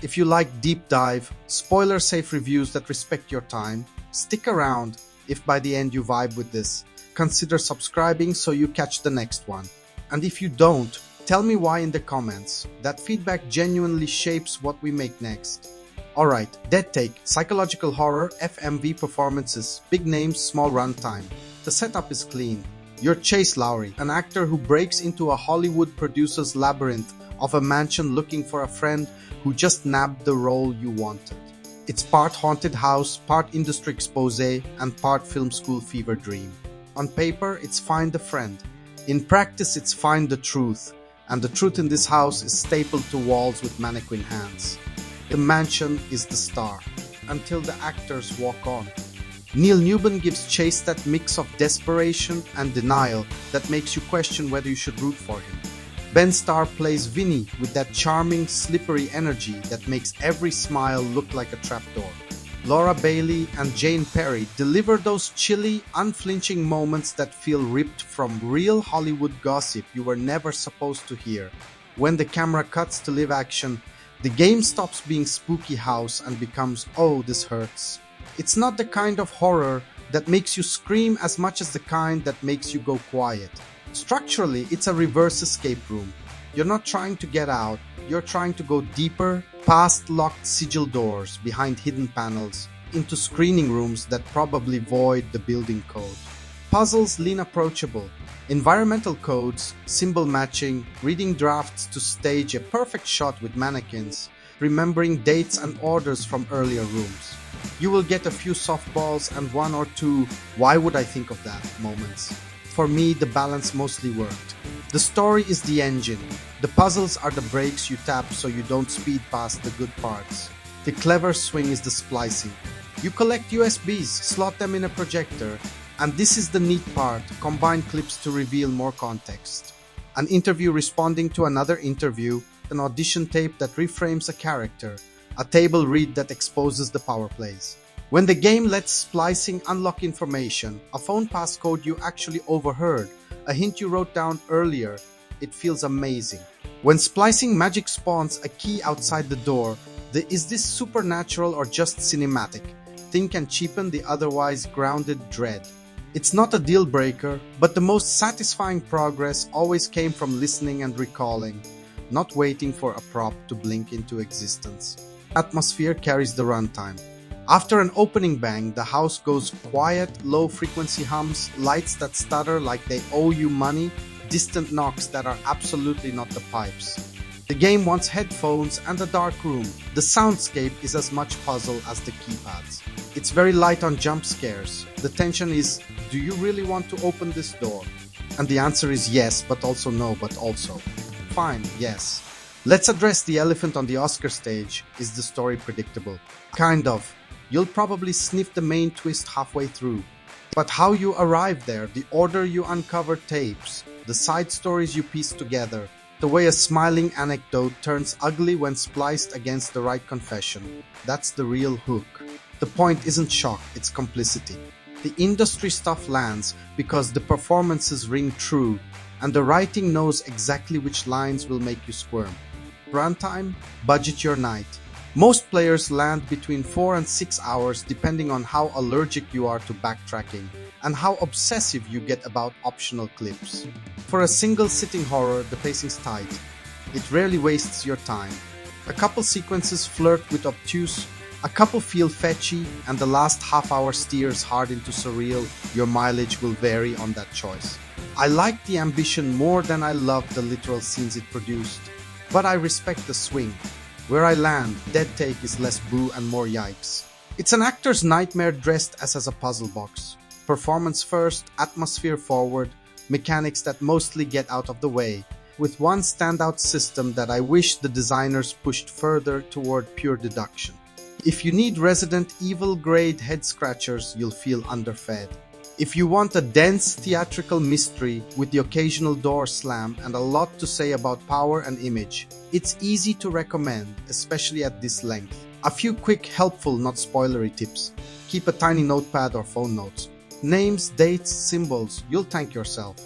If you like deep dive, spoiler-safe reviews that respect your time, stick around. If by the end you vibe with this, consider subscribing so you catch the next one. And if you don't, tell me why in the comments. That feedback genuinely shapes what we make next. Alright, Dead Take, psychological horror, FMV performances, big names, small runtime. The setup is clean. You're Chase Lowry, an actor who breaks into a Hollywood producer's labyrinth of a mansion looking for a friend who just nabbed the role you wanted. It's part haunted house, part industry expose, and part film school fever dream. On paper, it's find a friend. In practice, it's find the truth. And the truth in this house is stapled to walls with mannequin hands. The mansion is the star, until the actors walk on. Neil Newbon gives Chase that mix of desperation and denial that makes you question whether you should root for him. Ben Starr plays Vinny with that charming, slippery energy that makes every smile look like a trapdoor. Laura Bailey and Jane Perry deliver those chilly, unflinching moments that feel ripped from real Hollywood gossip you were never supposed to hear. When the camera cuts to live action, the game stops being spooky house and becomes, oh, this hurts. It's not the kind of horror that makes you scream as much as the kind that makes you go quiet. Structurally, it's a reverse escape room. You're not trying to get out, you're trying to go deeper, past locked sigil doors, behind hidden panels, into screening rooms that probably void the building code. Puzzles lean approachable. Environmental codes, symbol matching, reading drafts to stage a perfect shot with mannequins, remembering dates and orders from earlier rooms. You will get a few softballs and one or two "why would I think of that" moments. For me, the balance mostly worked. The story is the engine. The puzzles are the brakes you tap so you don't speed past the good parts. The clever swing is the splicing. You collect USBs, slot them in a projector, and this is the neat part, combine clips to reveal more context. An interview responding to another interview, an audition tape that reframes a character, a table read that exposes the power plays. When the game lets splicing unlock information, a phone passcode you actually overheard, a hint you wrote down earlier, it feels amazing. When splicing magic spawns a key outside the door, is this supernatural or just cinematic? Thing can cheapen the otherwise grounded dread. It's not a deal breaker, but the most satisfying progress always came from listening and recalling, not waiting for a prop to blink into existence. Atmosphere carries the runtime. After an opening bang, the house goes quiet, low-frequency hums, lights that stutter like they owe you money, distant knocks that are absolutely not the pipes. The game wants headphones and a dark room. The soundscape is as much puzzle as the keypads. It's very light on jump scares. The tension is, do you really want to open this door? And the answer is yes, but also no, but also. Fine, yes. Let's address the elephant on the Oscar stage. Is the story predictable? Kind of. You'll probably sniff the main twist halfway through. But how you arrive there, the order you uncover tapes, the side stories you piece together, the way a smiling anecdote turns ugly when spliced against the right confession, that's the real hook. The point isn't shock, it's complicity. The industry stuff lands because the performances ring true, and the writing knows exactly which lines will make you squirm. Runtime? Budget your night. Most players land between 4 and 6 hours depending on how allergic you are to backtracking and how obsessive you get about optional clips. For a single sitting horror, the pacing's tight. It rarely wastes your time. A couple sequences flirt with obtuse, a couple feel fetchy, and the last half hour steers hard into surreal. Your mileage will vary on that choice. I like the ambition more than I love the literal scenes it produced, but I respect the swing. Where I land, Dead Take is less boo and more yikes. It's an actor's nightmare dressed as a puzzle box. Performance first, atmosphere forward, mechanics that mostly get out of the way, with one standout system that I wish the designers pushed further toward pure deduction. If you need Resident Evil grade head scratchers, you'll feel underfed. If you want a dense theatrical mystery with the occasional door slam and a lot to say about power and image, it's easy to recommend, especially at this length. A few quick, helpful, not spoilery tips. Keep a tiny notepad or phone notes. Names, dates, symbols, you'll thank yourself.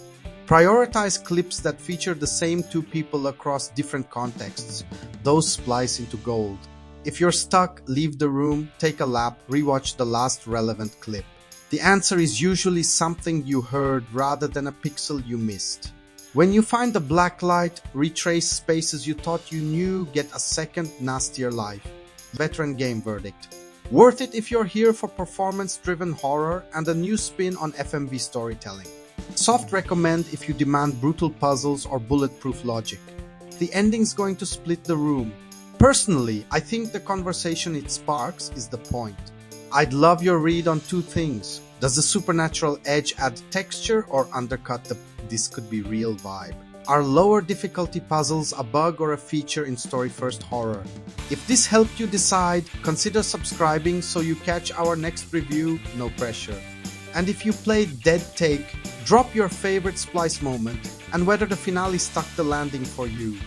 Prioritize clips that feature the same two people across different contexts. Those splice into gold. If you're stuck, leave the room, take a lap, rewatch the last relevant clip. The answer is usually something you heard rather than a pixel you missed. When you find the black light, retrace spaces you thought you knew, get a second, nastier life. Veteran game verdict. Worth it if you're here for performance-driven horror and a new spin on FMV storytelling. Soft recommend if you demand brutal puzzles or bulletproof logic. The ending's going to split the room. Personally, I think the conversation it sparks is the point. I'd love your read on two things. Does the supernatural edge add texture or undercut the "this could be real" vibe? Are lower difficulty puzzles a bug or a feature in story-first horror? If this helped you decide, consider subscribing so you catch our next review, no pressure. And if you played Dead Take, drop your favorite splice moment and whether the finale stuck the landing for you.